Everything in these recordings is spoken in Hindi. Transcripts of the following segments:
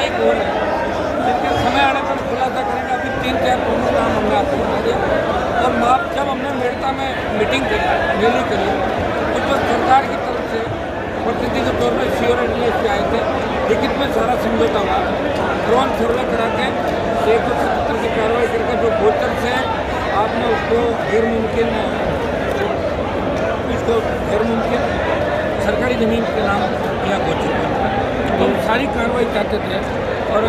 एक और है जिनके समय आने पर खुलासा करेंगे। अभी 3-4 प्रमुख नाम हमने आपको बता दिया। और जब हमने मेड़ता में मीटिंग करी, रैली करी, तो जो सरकार की तरफ से प्रतिनिधि के तौर पर सीओ से आए थे, लिखित में सारा समझौता हुआ। ड्रोन सर्वे करा के 177 की कार्रवाई करके जो गोचर से आपने उसको गैर मुमकिन सरकारी ज़मीन के नाम किया गोचर, तो हम सारी कार्रवाई चाहते थे और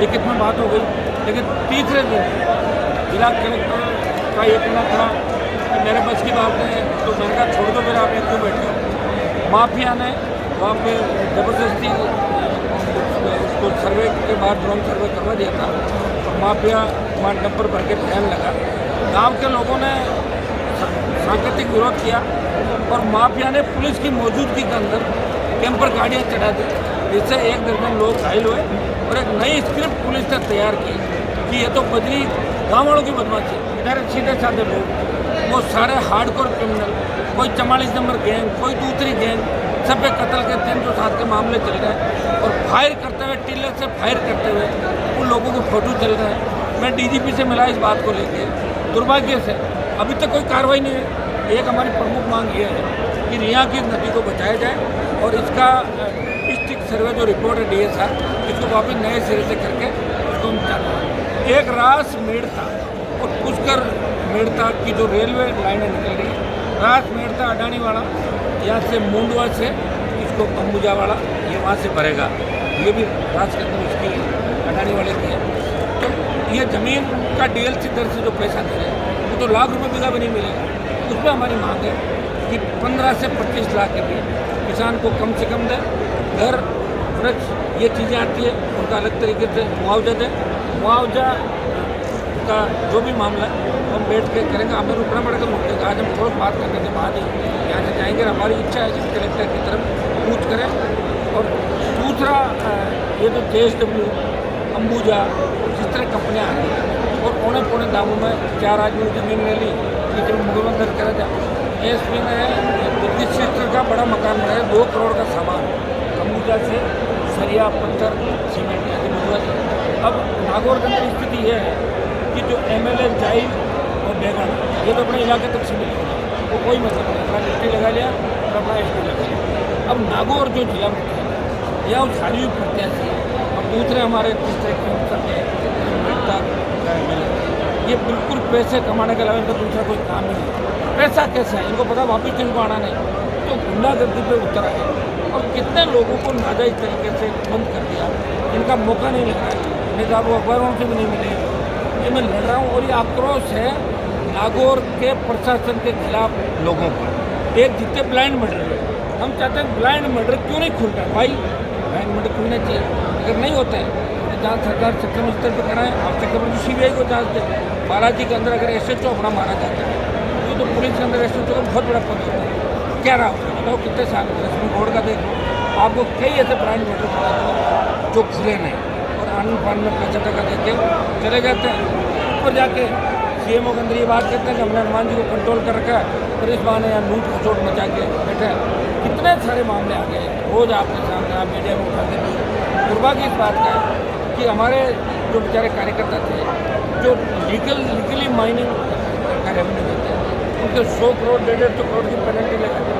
लिखित में बात हो गई। लेकिन तीसरे दिन जिला कलेक्टर का ये कहना था कि मेरे बस की बात नहीं है, तो मैंने कहा छोड़ दो, मेरा आप एक क्यों बैठे हो। माफिया ने वहाँ पे ज़बरदस्ती उसको सर्वे के बाद ड्रोन सर्वे करवा दिया था। और माफिया हमारे नंबर भर के फैन लगा। गांव के लोगों ने सांकेतिक विरोध किया और माफिया ने पुलिस की मौजूदगी के अंदर कैंपर गाड़ियाँ चढ़ा दी, जिससे 1 दर्जन लोग घायल हुए। और एक नई स्क्रिप्ट पुलिस ने तैयार की कि ये तो बदली गाँव वालों की बदमाशी, इधर सीधे साधे लोग, वो सारे हार्डकोर क्रिमिनल, कोई 44 नंबर गैंग, कोई दूसरी गैंग, सब पे कत्ल के 307 के मामले चल रहे हैं। और फायर करते हुए, टिल्लर से फायर करते हुए उन लोगों के फोटो चल रहे हैं। मैं डीजीपी से मिला इस बात को लेके, दुर्भाग्य से अभी तक कोई कार्रवाई नहीं है। एक हमारी प्रमुख मांग ये है कि रिया की नदी को बचाया जाए और इसका डिस्ट्रिक्ट सर्वे जो रिपोर्ट है DSR, इसको वापस नए सिरे से करके उसको हम चाहते हैं। एक रास मेड़ता और पुष्कर मेड़ता की जो रेलवे लाइनें निकल रही है, रास मेड़ता अडानी वाला, यहाँ से मुंडवा से इसको अंबुजा वाला, ये वहाँ से भरेगा। ये भी रास के अंदर उसकी अडानी वाले की है। तो ये ज़मीन का DLC दर से जो पैसा दे रहे हैं वो तो लाख रुपये बीघा भी नहीं मिलेगा। उस पर हमारी मांग है कि 15 से 25 लाख के बीच किसान को कम से कम दे। घर, वृक्ष, ये चीज़ें आती है, उनका अलग तरीके से मुआवजा दे। मुआवजा का जो भी मामला है हम बैठ के करेंगे। हमें रुकना पड़ेगा मुद्दे का। आज हम ठोस बात करने के बाद ही यहाँ से जाएंगे। हमारी इच्छा है कि कलेक्टर की तरफ पूछ करें। और दूसरा ये जो JSW, अंबुजा, जिस तरह कंपनियाँ आ रही हैं और पौने दामों में 4 आदमी ज़मीन ले ली, कि मुकदमा दर्ज करा जाए। ASP ने बुद्धिस्ट क्षेत्र का बड़ा मकान बनाया, 2 करोड़ का सामान अंबुजा से, सरिया, पत्थर, सीमेंट आदि मंगवा दिया। अब नागौर के अंदर स्थिति यह है कि जो MLA जाइल और बेगन, ये तो अपने इलाके तक सीमित हो गया, वो कोई मतलब नहीं, अपना डिस्ट्रिक्ट लगा लिया और अपना SP लगा लिया। अब नागौर जो जिला मुख्यालय या उस सारी प्रत्याशी और दूसरे हमारे डिस्ट्रिक्ट ये बिल्कुल पैसे कमाने के अलावा इनका दूसरा कोई काम नहीं है। पैसा कैसे है इनको पता, वापिस इनको आना नहीं, तो गुंडागर्दी पे उतर आए और कितने लोगों को नाजायज तरीके से बंद कर दिया। इनका मौका नहीं लगा है, नहीं तो आपको अखबारों से भी नहीं मिले। ये मैं लड़ रहा हूँ और ये आक्रोश है नागौर के प्रशासन के खिलाफ लोगों पर। एक जितने ब्लाइंड मर्डर है, हम चाहते हैं ब्लाइंड मर्डर क्यों नहीं खुल रहा है भाई, ब्लाइंड मर्डर खुलना चाहिए। अगर नहीं होता है जांच सरकार सक्षम स्तर पर कराएं, आपसे कभी CBI को जांच दे। बालाजी के अंदर अगर SHO अपना मारा जाता है तो पुलिस के अंदर SHO का बहुत बड़ा पद होता है। क्या रहा उसका बताओ, कितने साल सुप्रीम कोर्ट का देखो, आपको कई ऐसे ब्रांड मर्डर पड़ा जो खुले नहीं और आनंद पान में पैसा टका देके चले जाते हैं। और जाके CMO के अंदर ये बात कहते हैं कि हमने हनुमान जी को कंट्रोल कर रखा है और इस बहाने यहाँ लूट खसोट मचा के बैठे हैं। कितने सारे मामले आ गए रोज़ आपके सामने, आप मीडिया में उठाते हैं। दुर्भाग्य इस बात का है कि हमारे जो बेचारे कार्यकर्ता थे जो लीगली माइनिंग का रेवेन्यू देते हैं, उनके 100 करोड़ 150 करोड़ की पेनल्टी लगा दी।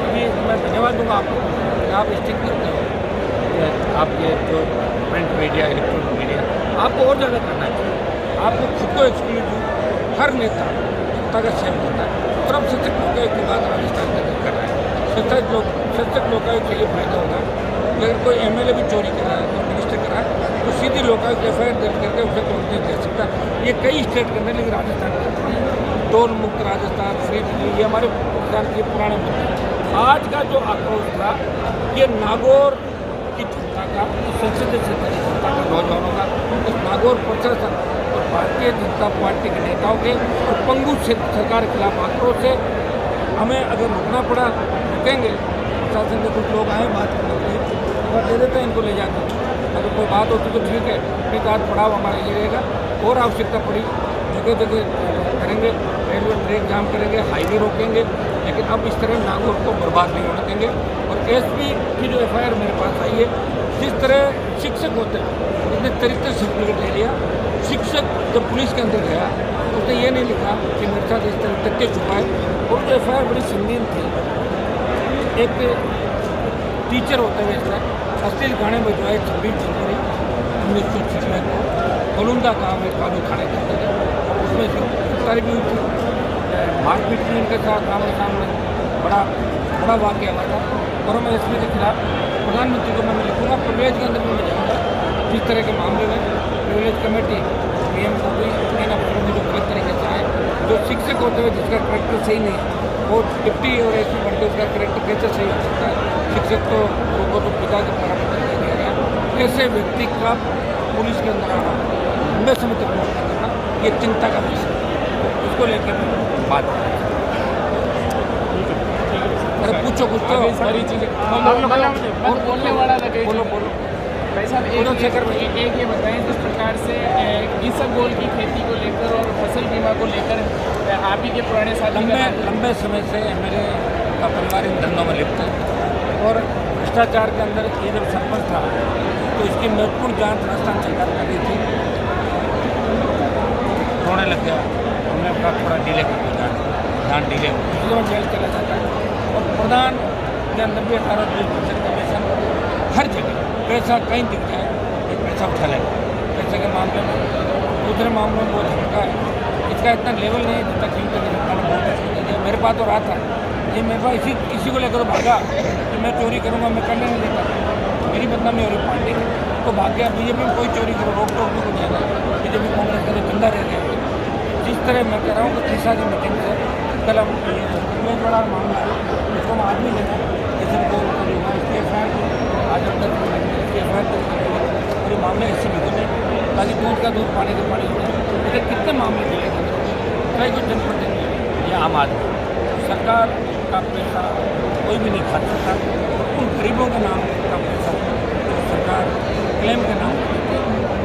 अभी मैं धन्यवाद दूंगा आपको, आप स्टिक करते हो। आपके जो प्रिंट मीडिया, इलेक्ट्रॉनिक मीडिया, आपको और ज़्यादा करना चाहिए। आपको खुद को एक्सक्लूसिव हर नेता जनता का सेव करता है। और अब सशक्त लोकायुक्त की बात राजस्थान के अंदर कर रहा है। सशक्त लोकायुक्त से ये फायदा होगा कि अगर कोई MLA भी चोरी कर रहा है, कोई मिनिस्टर कर रहा है, तो सीधी लोकायुक्त FIR दर्ज करके उसे नोटिस दे सकता है। ये कई स्टेट के अंदर, लेकिन राजस्थान के अंदर टोल मुक्त राजस्थान, फ्री बिजली, ये हमारे प्रधान के पुराने मुद्दे। आज का जो आक्रोश था ये नागौर की जनता का, संसदीय क्षेत्र की जनता का, नौजवानों का, इस नागौर प्रशासन और भारतीय जनता पार्टी के नेताओं के और पंगु सरकार के खिलाफ आक्रोश है। हमें अगर रुकना पड़ा रुकेंगे। प्रशासन के कुछ लोग आए बात करने के लिए, दे देते हैं इनको ले जाकर। अगर कोई बात होती तो ठीक है, नहीं तो आज पड़ाव हमारा ये रहेगा। और आवश्यकता पड़ी जगह जगह करेंगे, रेलवे ट्रैक जाम करेंगे, हाईवे रोकेंगे, लेकिन अब इस तरह नागौर को बर्बाद नहीं होने देंगे। और SP की जो FIR मेरे पास आई है, जिस तरह शिक्षक होते हैं उसने चरित्र सर्टिफिकेट ले लिया। शिक्षक जब पुलिस के अंदर गया तो उसने ये नहीं लिखा कि मेरे साथ इस तरह तथ्य छुपाए। और जो एफ बड़ी संगीन थी। एक टीचर होते हुए इसने अश्लील गाने बजवाए 26 जनवरी 1996 को गोलुंदा गाँव में कालू थाने के अंदर। उसमें गिरफ्तारी भी हुई थी, मारपीट भी उनके साथ आमने सामने बड़ा वाक़या हुआ था। और मैं इसमें के खिलाफ प्रधानमंत्री को मैं लिखूँगा, प्रिविलेज के अंदर भी मैं जाऊँगा। जिस तरह के मामले में प्रिविलेज कमेटी पीएम को भी इन अफसरों में जो गलत तरीके से है, जो शिक्षक होते हुए जिसका करेक्टर सही नहीं है वो डिप्टी और एसपी बढ़ के उसका करेक्टर कैसे सही हो सकता है। शिक्षक तो उनको तो पिता के बराबर दर्जा दिया गया। ऐसे व्यक्ति का पुलिस के अंदर आना लंबे समय तक नौकरी करना ये चिंता का विषय है। उसको लेकर बात करें। अरे पूछो कुछ तो सारी चीज़ें बोलने वाला लगे। बोलो भाई साहब एक ये बताएं जिस प्रकार से इसबगोल की खेती को लेकर और फसल बीमा को लेकर आप ही के पुराने साथी लंबे समय से एमएलए का परिवार इन धंधों में लिप्त है। और भ्रष्टाचार के अंदर ये जब सरपंच था तो इसकी महत्वपूर्ण जांच राजस्थान सरकार कर रही थी। रोने लग गया, हमने अपना थोड़ा डिले कर दिया, जान डिले हो जेल चला जाता है। और प्रधान या 90-18% कमीशन हर जगह पैसा कहीं दिख जाए ये पैसा उठा लेगा पैसे के मामले में। दूसरे मामलों में बहुत हल्का है, इसका इतना लेवल नहीं है जितना कीमत सरकार ने बहुत अच्छी दे दिया। मेरे पास तो रहा था ये, मेरे पास इसी को लेकर भागा कि मैं चोरी करूँगा, मैं करने नहीं देता, मेरी बदनामी हो रही पार्टी की तो भाग गया। बीजेपी में कोई चोरी करो, रोक टोक भी कुछ नहीं, बीजेपी कांग्रेस का जिंदा रह गया। जिस तरह मैं कह रहा हूँ कि तीसरा की मीटिंग से कल हम बहुत बड़ा मामला है, इसको हम आदमी लेना जैसे इसके एफ आज अंदर इसके एफ और ये मामले ऐसे भी होने ताकि दूध का दूध पानी का पानी हो जाए। लेकिन कितने मामले मिले कई कुछ जनप्रतिनिधि या आम आदमी सरकार का पैसा कोई भी नहीं खा सकता। उन गरीबों के नाम का पैसा जो सरकार क्लेम के नाम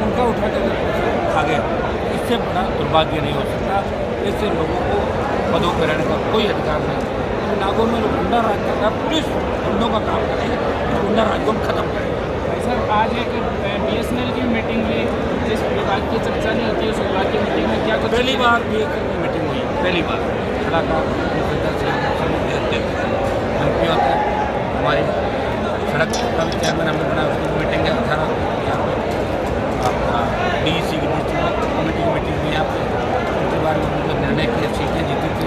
उनका उठा कर पैसा खा गया। इससे बड़ा दुर्भाग्य नहीं हो सकता। इससे लोगों को पदों पर रहने का कोई अधिकार नहीं। नागौर में जो गुंडा राज कर रहा है, पुलिस गुंडों का काम करे, गुंडा राज को खत्म करे। सर आज एक BSNL की मीटिंग में जिस विभाग की चर्चा नहीं होती है उस विभाग की मीटिंग में क्या कुछ पहली बार BSNL की मीटिंग हुई, पहली बार सलाहकार MP होता है हमारी सड़क का भी चेयरमैन हमने बनाया, उसकी मीटिंग है 18 यहाँ पे आपका DEC की कमेटी की मीटिंग हुई यहाँ पे। पिछली बार में उनको निर्णय किया, सीटें जीती थी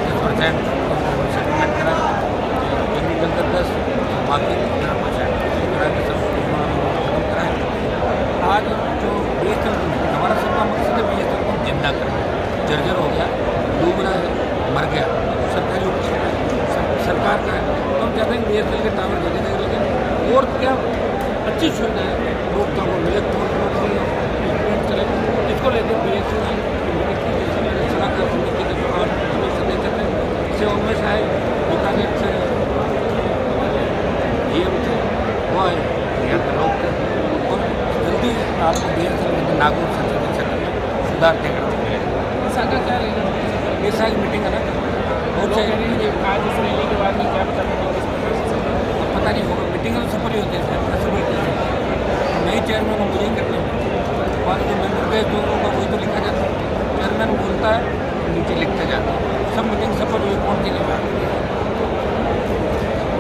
10% सेटलमेंट करा, एग्रीकल्चर 10 बाकी 15% करा के सब खत्म कराए। आज जो BSNL की मीटिंग हमारा सबका मकसद है BSNL को जिंदा करना। जर्जर हो गया, डूब रहा है, मर गया, सरकारी सरकार का है तो हम चाहते हैं BSNL के टावर देने देंगे। लेकिन और क्या अच्छी सुविधा है लोग का वो मिले तो चले। इसको लेकर BSNL सलाहकार समिति के जो और सदस्य थे से उनमें से आए बीकानेर से DM थे, वो आए, यहाँ के लोग थे। और जल्दी आपको BSNL में नागौर संसदीय क्षेत्र में सुधार देखने को मिलेगा। साका क्या रहेगा ऐसा की मीटिंग है ना बहुत चाहिए। आज इस रैली के बाद में क्या बताना पता नहीं होगा, मीटिंग तो सफल ही होती है, सफल होती है। नई चेयरमैन मुझे ही करते हैं, बाद जो मेंबर गए तो उनका वही तो लिखा जाता है। चेयरमैन बोलता है नीचे लिखते जाता है, सब मीटिंग सफल